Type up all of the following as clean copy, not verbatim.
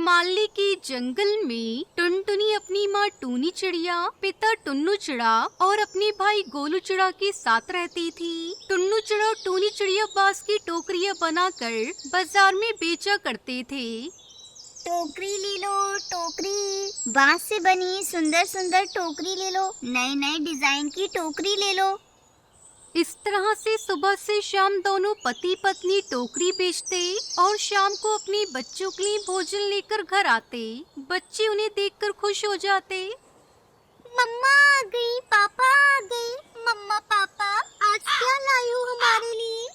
माली के जंगल में टुनटुनी अपनी माँ टूनी चिड़िया, पिता टुन्नू चिड़ा और अपने भाई गोलू चिड़ा के साथ रहती थी। टुन्नू चिड़ा और टूनी चिड़िया बांस की टोकरियाँ बनाकर बाजार में बेचा करते थे। टोकरी ले लो टोकरी, बांस से बनी सुंदर सुंदर टोकरी ले लो, नए नए डिजाइन की टोकरी ले लो। इस तरह से सुबह से शाम दोनों पति पत्नी टोकरी बेचते और शाम को अपने बच्चों के लिए भोजन लेकर घर आते। बच्चे उन्हें देखकर खुश हो जाते। मम्मा आ गई, पापा आ गए। मम्मा पापा आज क्या लाई हो हमारे लिए?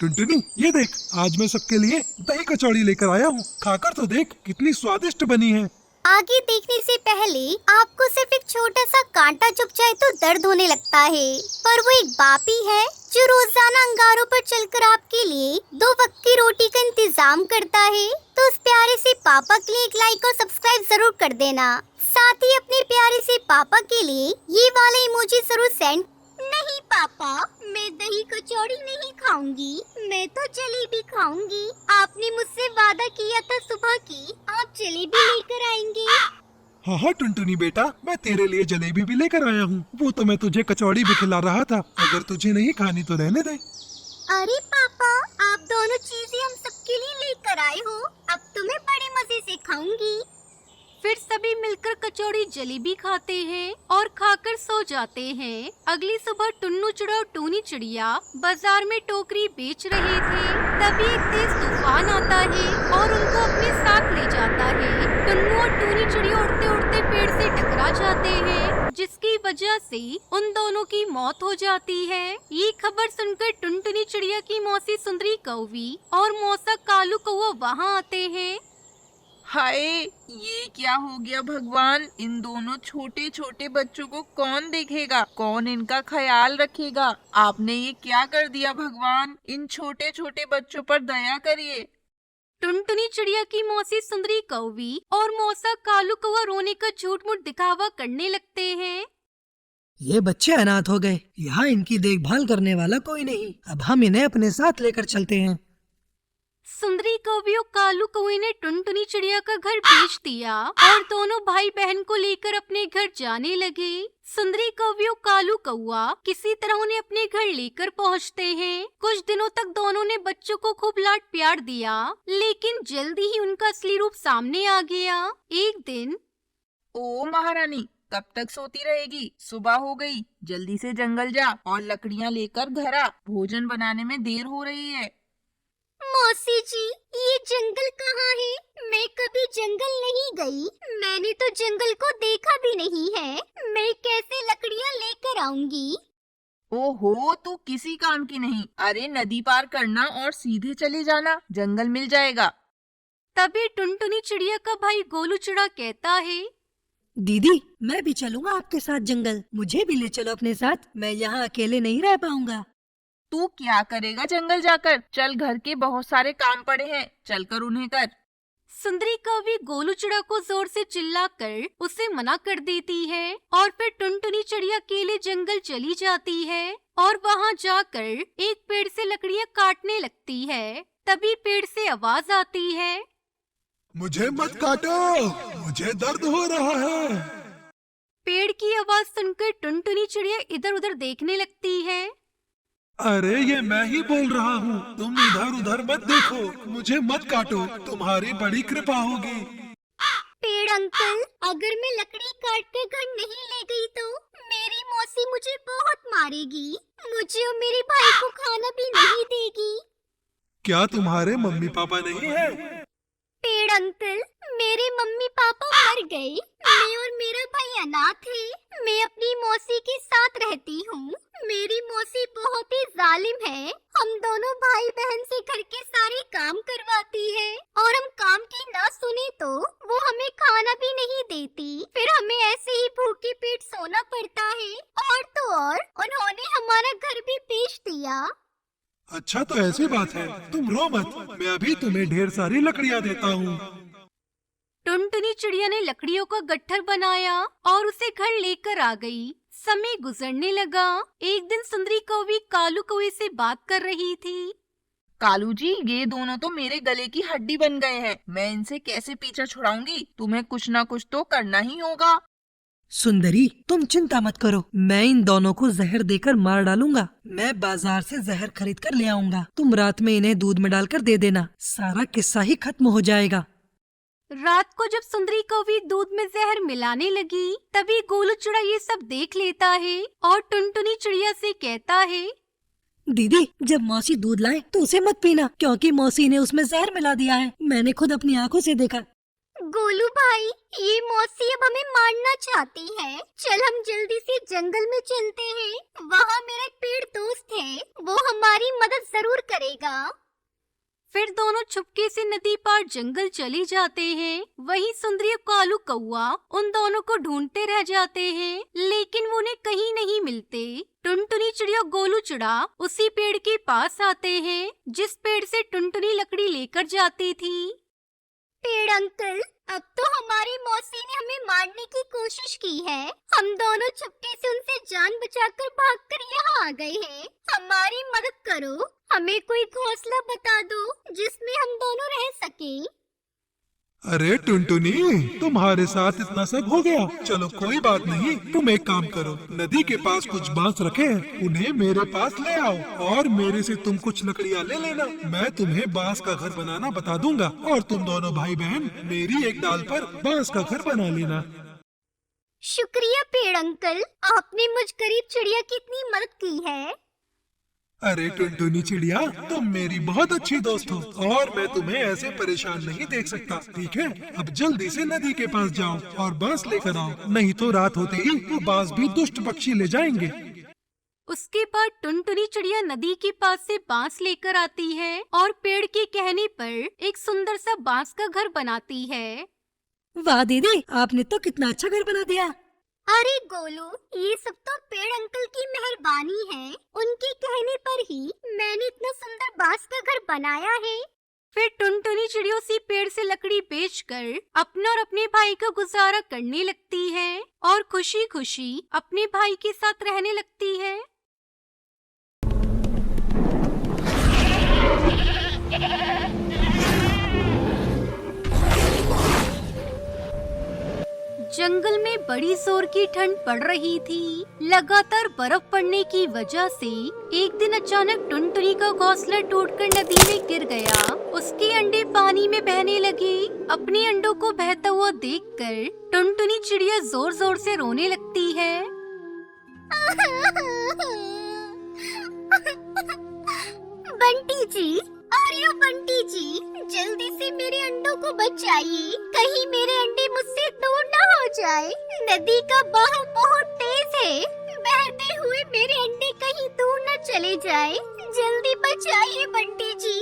टुनटुनी ये देख, आज मैं सबके लिए दही कचौड़ी लेकर आया हूँ। खाकर तो देख कितनी स्वादिष्ट बनी है। आगे देखने से पहले आपको सिर्फ एक छोटा सा कांटा चुभ जाए तो दर्द होने लगता है, पर वो एक बाप ही है जो रोजाना अंगारों पर चलकर आपके लिए 2 वक्त की रोटी का इंतजाम करता है। तो उस प्यारे से पापा के लिए एक लाइक और सब्सक्राइब जरूर कर देना। साथ ही अपने प्यारे से पापा के लिए ये वाला इमोजी जरूर सेंड। नहीं पापा, मैं दही कचौड़ी नहीं खाऊंगी, मैं तो जलेबी खाऊंगी। आपने मुझसे वादा किया था सुबह की आप जलेबी लेकर आएंगे। हाँ हाँ टुनटुनी बेटा, मैं तेरे लिए जलेबी भी लेकर आया हूँ। वो तो मैं तुझे कचौड़ी भी खिला रहा था। अगर तुझे नहीं खानी तो रहने दे। अरे पापा, आप दोनों चीजें हम सबके लिए लेकर आए हो, अब तो मैं बड़े मजे से खाऊंगी। फिर सभी मिलकर कचौड़ी जलेबी खाते हैं और खाकर सो जाते हैं। अगली सुबह टुन्नू चिड़ा और टूनी चिड़िया बाजार में टोकरी बेच रहे थे। तभी एक तेज तूफान आता है और उनको अपने साथ ले जाता है। टुन्नू और टूनी चिड़िया उड़ते उड़ते पेड़ से टकरा जाते हैं, जिसकी वजह से उन दोनों की मौत हो जाती है। ये खबर सुनकर टुनटुनी चिड़िया की मौसी सुंदरी कौवी और मौसा कालू कौवा वहाँ आते हैं। हाय, ये क्या हो गया भगवान? इन दोनों छोटे छोटे बच्चों को कौन देखेगा, कौन इनका ख्याल रखेगा? आपने ये क्या कर दिया भगवान? इन छोटे छोटे बच्चों पर दया करिए। टुनटुनी चिड़िया की मौसी सुंदरी कौवी और मौसा कालू कौवा रोने का झूठ मूठ दिखावा करने लगते हैं। ये बच्चे अनाथ हो गए, यहाँ इनकी देखभाल करने वाला कोई नहीं। अब हम इन्हें अपने साथ लेकर चलते हैं। सुंदरी कौवी और कालू कौवे ने टुनटुनी चिड़िया का घर बेच दिया और दोनों भाई बहन को लेकर अपने घर जाने लगे। सुंदरी कौवी और कालू कौवा किसी तरह उन्हें अपने घर लेकर पहुंचते हैं। कुछ दिनों तक दोनों ने बच्चों को खूब लाड प्यार दिया, लेकिन जल्दी ही उनका असली रूप सामने आ गया। एक दिन, ओ महारानी, कब तक सोती रहेगी? सुबह हो गई, जल्दी से जंगल जा और लकड़ियाँ लेकर घर आ। भोजन बनाने में देर हो रही है। मौसी जी, ये जंगल कहाँ है? मैं कभी जंगल नहीं गई, मैंने तो जंगल को देखा भी नहीं है। मैं कैसे लकड़ियाँ लेकर आऊंगी? ओहो, तू किसी काम की नहीं। अरे नदी पार करना और सीधे चले जाना, जंगल मिल जाएगा। तभी टुनटुनी चिड़िया का भाई गोलू चिड़ा कहता है, दीदी मैं भी चलूंगा आपके साथ जंगल, मुझे भी ले चलो अपने साथ। मैं यहाँ अकेले नहीं रह पाऊंगा। तू क्या करेगा जंगल जाकर? चल, घर के बहुत सारे काम पड़े हैं, चलकर उन्हें कर। सुंदरी कौवी गोलू चिड़ा को जोर से चिल्लाकर उसे मना कर देती है और फिर टुनटुनी चिड़िया अकेले जंगल चली जाती है और वहाँ जाकर एक पेड़ से लकड़ियाँ काटने लगती है। तभी पेड़ से आवाज आती है, मुझे मत काटो, मुझे दर्द हो रहा है। पेड़ की आवाज सुनकर टुनटुनी चिड़िया इधर उधर देखने लगती है। अरे ये मैं ही बोल रहा हूँ, तुम इधर उधर मत देखो, मुझे मत काटो, तुम्हारी बड़ी कृपा होगी। पेड़ अंकल, अगर मैं लकड़ी काट कर घर नहीं ले गई तो मेरी मौसी मुझे बहुत मारेगी, मुझे और मेरे भाई को खाना भी नहीं देगी। क्या तुम्हारे मम्मी पापा नहीं है? पेड़ अंकल, मेरे मम्मी पापा मर गए, मैं और मेरा भाई अनाथ है। मैं अपनी मौसी के साथ रहती हूँ। मेरी मौसी बहुत ही जालिम है। हम दोनों भाई बहन से घर के सारे काम करवाती है और हम काम की ना सुने तो वो हमें खाना भी नहीं देती। फिर हमें ऐसे ही भूखे पेट सोना पड़ता है। और तो और उन्होंने हमारा घर भी बेच दिया। अच्छा तो ऐसी बात है, तुम रो मत, मैं अभी तुम्हें ढेर सारी लकड़ियाँ देता हूँ। टुनटुनी चिड़िया ने लकड़ियों का गट्ठर बनाया और उसे घर लेकर आ गई। समय गुजरने लगा। एक दिन सुंदरी कौवी कालू कौवे से बात कर रही थी। कालू जी, ये दोनों तो मेरे गले की हड्डी बन गए हैं। मैं इनसे कैसे पीछा छुड़ाऊंगी? तुम्हें कुछ ना कुछ तो करना ही होगा। सुंदरी, तुम चिंता मत करो, मैं इन दोनों को जहर देकर मार डालूंगा। मैं बाजार से जहर खरीद कर ले आऊंगा, तुम रात में इन्हें दूध में डालकर दे देना, सारा किस्सा ही खत्म हो जाएगा। रात को जब सुंदरी कौवी दूध में जहर मिलाने लगी, तभी गोलू चिड़िया ये सब देख लेता है और टुनटुनी चिड़िया से कहता है, दीदी, जब मौसी दूध लाए तो उसे मत पीना, क्योंकि मौसी ने उसमें जहर मिला दिया है। मैंने खुद अपनी आंखों से देखा। गोलू भाई, ये मौसी अब हमें मारना चाहती है। चल हम जल्दी से जंगल में चलते हैं। वहाँ मेरा एक पेड़ दोस्त है, वो हमारी मदद जरूर करेगा। फिर दोनों चुपके से नदी पार जंगल चले जाते हैं। वहीं सुंदरी और कालू कौआ उन दोनों को ढूंढते रह जाते हैं, लेकिन वो उन्हें कहीं नहीं मिलते। टुनटुनी चिड़िया और गोलू चिड़ा उसी पेड़ के पास आते हैं जिस पेड़ से टुनटुनी लकड़ी लेकर जाती थी। पेड़ अंकल, अब तो हमारी मौसी ने हमें मारने की कोशिश की है। हम दोनों चुपके से उनसे जान बचाकर भागकर यहाँ आ गए हैं। हमारी मदद करो, हमें कोई घोंसला बता दो जिसमें हम दोनों रह सकें। अरे टुनटुनी, तुम्हारे साथ इतना सब हो गया। चलो कोई बात नहीं, तुम एक काम करो, नदी के पास कुछ बांस रखे हैं, उन्हें मेरे पास ले आओ और मेरे से तुम कुछ लकड़ियाँ ले लेना। मैं तुम्हें बांस का घर बनाना बता दूंगा और तुम दोनों भाई बहन मेरी एक डाल पर बांस का घर बना लेना। शुक्रिया पेड़ अंकल, आपने मुझ गरीब चिड़िया की इतनी मदद की है। अरे टुनटुनी चिड़िया, तुम मेरी बहुत अच्छी दोस्त हो और मैं तुम्हें ऐसे परेशान नहीं देख सकता। ठीक है, अब जल्दी से नदी के पास जाओ और बांस लेकर आओ, नहीं तो रात होते ही वो बांस भी दुष्ट पक्षी ले जाएंगे। उसके बाद टुनटुनी चिड़िया नदी के पास से बांस लेकर आती है और पेड़ के कहने पर एक सुंदर सा बांस का घर बनाती है। वाह दीदी, आपने तो कितना अच्छा घर बना दिया। अरे गोलू, ये सब तो पेड़ अंकल की मेहरबानी है। उनके कहने पर ही मैंने इतना सुंदर बांस का घर बनाया है। फिर टुनटुनी चिड़िया उसी पेड़ से लकड़ी बेचकर अपना और अपने भाई का गुजारा करने लगती है और खुशी खुशी अपने भाई के साथ रहने लगती है। जंगल में बड़ी जोर की ठंड पड़ रही थी। लगातार बर्फ पड़ने की वजह से एक दिन अचानक टुनटुनी का घोंसला टूटकर नदी में गिर गया। उसके अंडे पानी में बहने लगे। अपने अंडों को बहता हुआ देखकर टुनटुनी चिड़िया जोर जोर से रोने लगती है। बंटी जी, अरे ओ बंटी जी, जल्दी से मेरे अंडों को बचाइए, कहीं मेरे अंडे मुझसे दूर न हो जाए। नदी का बहाव बहुत तेज है, बहते हुए मेरे अंडे कहीं दूर न चले जाए। जल्दी बचाइए बंटी जी।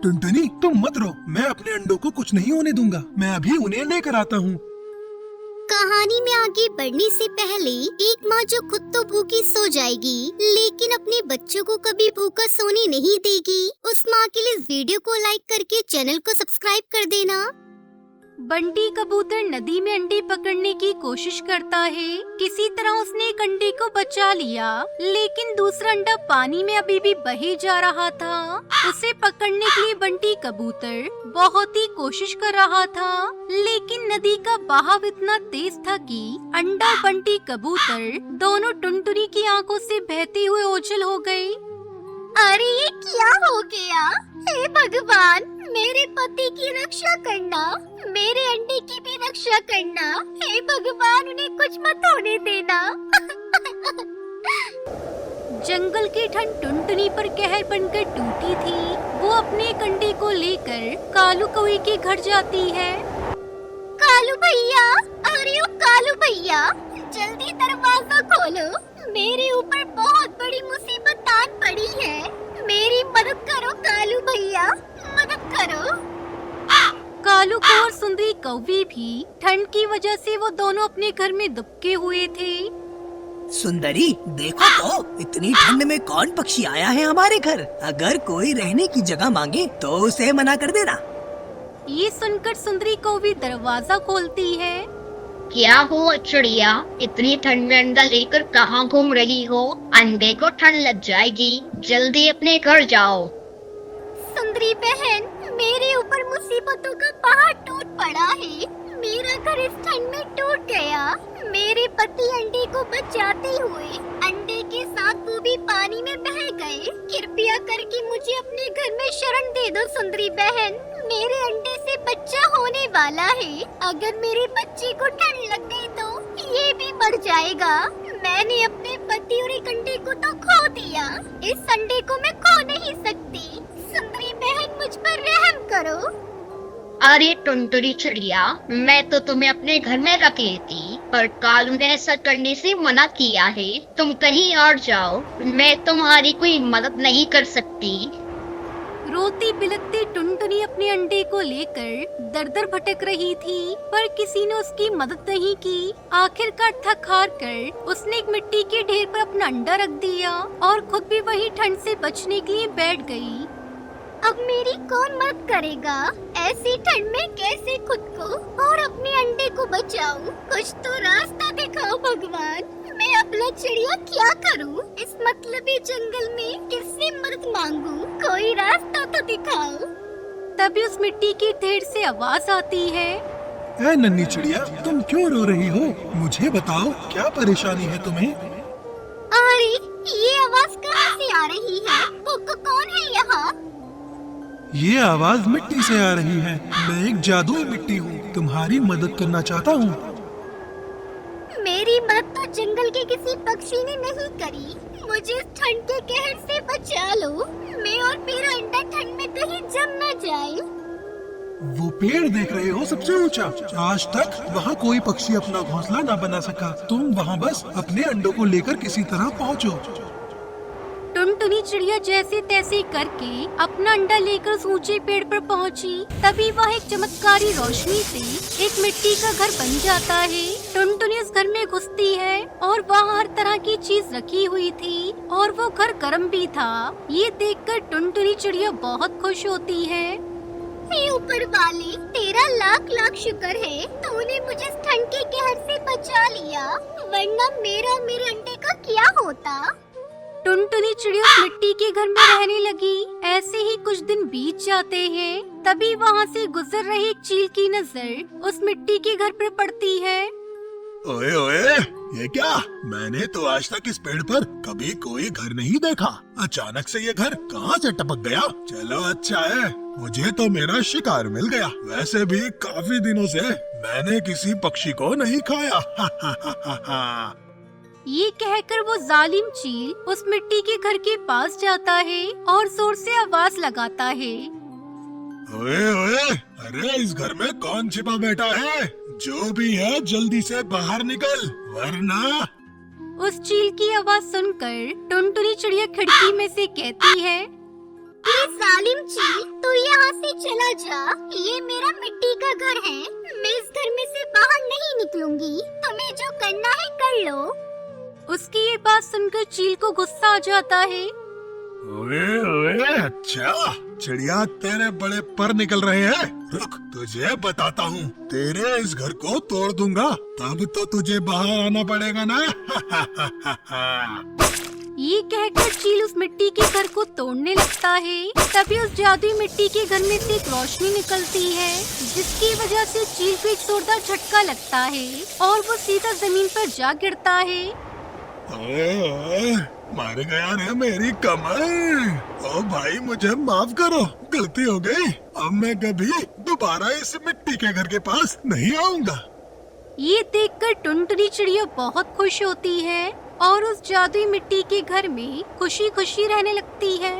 टुनटुनी, तुम मत रो, मैं अपने अंडों को कुछ नहीं होने दूंगा। मैं अभी उन्हें लेकर आता हूँ। कहानी में आगे बढ़ने से पहले एक माँ जो खुद तो भूखी सो जाएगी लेकिन अपने बच्चों को कभी भूखा सोने नहीं देगी, उस माँ के लिए इस वीडियो को लाइक करके चैनल को सब्सक्राइब कर देना। बंटी कबूतर नदी में अंडे पकड़ने की कोशिश करता है। किसी तरह उसने एक अंडे को बचा लिया, लेकिन दूसरा अंडा पानी में अभी भी बहे जा रहा था। उसे पकड़ने के लिए बंटी कबूतर बहुत ही कोशिश कर रहा था, लेकिन नदी का बहाव इतना तेज था कि अंडा और बंटी कबूतर दोनों टुनटुनी की आंखों से बहते हुए ओझल हो गए। अरे ये क्या हो गया? हे भगवान, मेरे पति की रक्षा करना, मेरे अंडे की भी रक्षा करना। हे भगवान, उन्हें कुछ मत होने देना। जंगल की ठंड टुनटुनी पर कहर बनकर टूटी थी। वो अपने एक अंडे को लेकर कालू कौवे के घर जाती है। कालू भैया, अरे ओ कालू भैया, जल्दी दरवाजा खोलो, मेरे ऊपर बहुत बड़ी मुसीबत आन पड़ी है। मेरी मदद करो कालू भैया, मदद करो। कालू को और सुंदरी कौवी भी ठंड की वजह से वो दोनों अपने घर में दुबके हुए थे। सुंदरी, देखो तो इतनी ठंड में कौन पक्षी आया है हमारे घर। अगर कोई रहने की जगह मांगे तो उसे मना कर देना। ये सुनकर सुंदरी कौवी दरवाजा खोलती है। क्या हुआ चिड़िया, इतनी ठंड में अंडा लेकर कहाँ घूम रही हो? अंडे को ठंड लग जाएगी, जल्दी अपने घर जाओ। सुंदरी बहन, मेरे ऊपर मुसीबतों का पहाड़ टूट पड़ा है। मेरा घर इस ठंड में टूट गया। मेरे पति अंडे को बचाते हुए अंडे के साथ वो भी पानी में बह गए। कृपया करके मुझे अपने घर में शरण दे दो सुंदरी बहन। मेरे अंडे से बच्चा होने वाला है। अगर मेरे बच्चे को ठंड लग गई तो ये भी मर जाएगा। मैंने अपने पति और एक अंडे को तो खो दिया, इस अंडे को मैं खो नहीं सकती। सुंदरी बहन, मुझ पर रहम करो। अरे टुनटुनी चिड़िया, मैं तो तुम्हें अपने घर में रख लेती, पर कालू ने ऐसा करने से मना किया है। तुम कहीं और जाओ, मैं तुम्हारी कोई मदद नहीं कर सकती। रोती बिलखती टुनटुनी अपने अंडे को लेकर दर दर भटक रही थी, पर किसी ने उसकी मदद नहीं की। आखिरकार थक हार कर उसने एक मिट्टी के ढेर पर अपना अंडा रख दिया और खुद भी वही ठंड से बचने के लिए बैठ गई। अब मेरी कौन मदद करेगा? ऐसी ठंड में कैसे खुद को और अपने अंडे को बचाऊं? कुछ तो रास्ता दिखाओ भगवान। मैं अपना चिड़िया क्या करूं? इस मतलबी जंगल में किससे मदद मांगूं? कोई रास्ता तो दिखाओ। तभी उस मिट्टी के ढेर से आवाज आती है। ए नन्ही चिड़िया, तुम क्यों रो रही हो? मुझे बताओ, क्या परेशानी है तुम्हें? अरे, ये आवाज कहाँ से आ रही है? वो कौन है यहाँ? ये आवाज मिट्टी से आ रही है। मैं एक जादुई मिट्टी हूँ, तुम्हारी मदद करना चाहता हूँ। मेरी मदद तो जंगल के किसी पक्षी ने नहीं करी। मुझे इस ठंड के कहर से बचा लो। मैं और मेरा अंडा ठंड में कहीं जम न जाए। वो पेड़ देख रहे हो सबसे ऊंचा? आज तक वहाँ कोई पक्षी अपना घोंसला ना बना सका। तुम वहाँ बस अपने अंडों को लेकर किसी तरह पहुँचो। टुनटुनी चिड़िया जैसे तैसे करके अपना अंडा लेकर उस ऊंचे पेड़ पर पहुंची। तभी वह एक चमत्कारी रोशनी से एक मिट्टी का घर बन जाता है। टुनटुनी उस घर में घुसती है और वहाँ हर तरह की चीज रखी हुई थी और वो घर गर्म भी था। ये देखकर टुनटुनी चिड़िया बहुत खुश होती है। हे ऊपर वाले, तेरा लाख लाख शुक्र है, तूने मुझे इस ठंड के कहर से बचा लिया, वरना मेरा और मेरे अंडे का क्या होता। टुनटुनी चिड़िया उस मिट्टी के घर में रहने लगी। ऐसे ही कुछ दिन बीत जाते हैं। तभी वहाँ से गुजर रही एक चील की नजर उस मिट्टी के घर पर पड़ती है। ओए ओए, ये क्या? मैंने तो आज तक इस पेड़ पर कभी कोई घर नहीं देखा। अचानक से ये घर कहाँ से टपक गया? चलो अच्छा है, मुझे तो मेरा शिकार मिल गया। वैसे भी काफी दिनों से मैंने किसी पक्षी को नहीं खाया। ये कहकर वो जालिम चील उस मिट्टी के घर के पास जाता है और जोर से आवाज लगाता है। ओए ओए, अरे इस घर में कौन छिपा बैठा है? जो भी है जल्दी से बाहर निकल, वरना। उस चील की आवाज सुनकर टुनटुनी चिड़िया खिड़की में से कहती है, ये जालिम चील, तू यहाँ से चला जा। ये मेरा मिट्टी का घर है। मैं इस घर में से बाहर नहीं निकलूंगी। तुम्हें जो करना है कर लो। उसकी ये बात सुनकर चील को गुस्सा आ जाता है। ओए ओए, अच्छा चिड़िया, तेरे बड़े पर निकल रहे हैं। रुक, तुझे बताता हूँ। तेरे इस घर को तोड़ दूंगा, तब तो तुझे बाहर आना पड़ेगा ना। ये कहकर चील उस मिट्टी के घर को तोड़ने लगता है। तभी उस जादुई मिट्टी के घर में से एक रोशनी निकलती है, जिसकी वजह से चील को एक जोरदार झटका लगता है और वो सीधा जमीन पर जा गिरता है। ओए, मार गया रे मेरी कमर। ओ भाई, मुझे माफ करो, गलती हो गई। अब मैं कभी दोबारा इस मिट्टी के घर के पास नहीं आऊंगा। ये देखकर टुनटुनी चिड़िया बहुत खुश होती है और उस जादुई मिट्टी के घर में खुशी खुशी रहने लगती है।